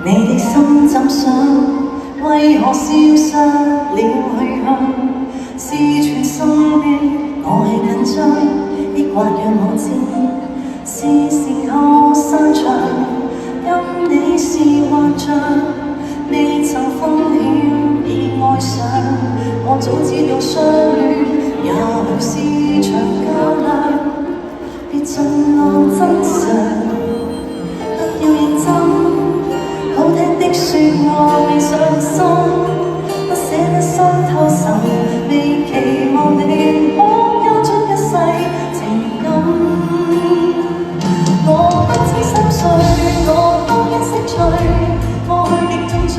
你的心怎想？為何消失了去向？是全心的我係緊張，抑或讓我知是時候散場？因你是幻象，未曾風險已愛上。我早知道相戀也許是場較量，別盡露真相。不要認真。好聽的説話未上心，不捨得傷透神，未期望你可交出一世情感。我不知心碎，我當然識趣，過去極進取，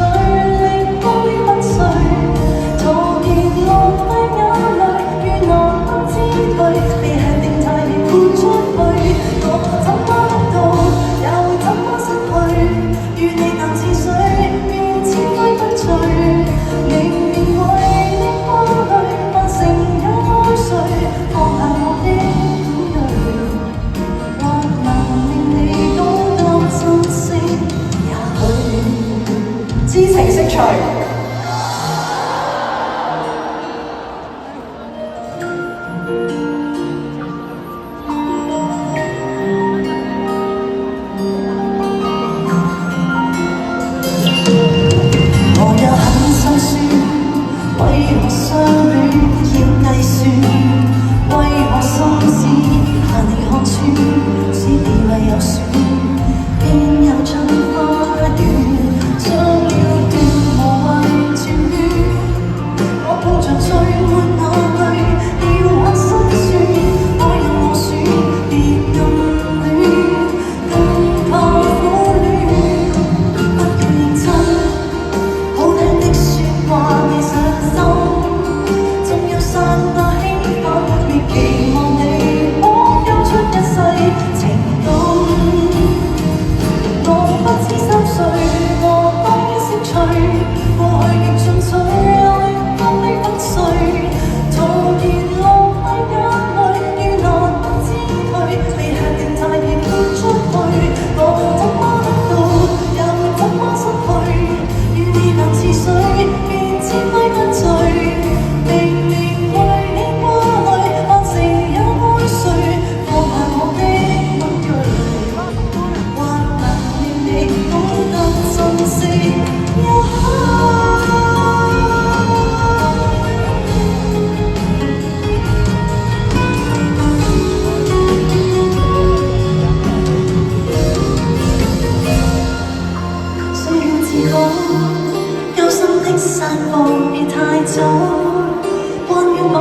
令功於不遂，徒然浪費眼淚，於難得之退，被吃定太易豁出去，我怎麼得到，又怎麼失去？與你淡似水，便千杯不醉。明明為你過去，扮成有愛誰，放下我的恐懼，或能令你懂得珍惜。也許知情識趣。為何相戀要計算？為何心思怕你看穿？是地位有損，便又像花園，將了斷無謂轉圈。我抱着最沒眼淚，要很心酸。愛人我選，別暗戀，更怕苦戀。不要認真，好聽的説話未上。散發興奮，未期望你可交出一世情感。我不知心碎，我當然識趣，過去極進取，令功於不遂，徒然浪費眼淚，於難得之退，被吃定太易豁出去，我怎麼得到，又怎麼失去？與你難似水，便千杯不醉。交心的散步別太早，關於我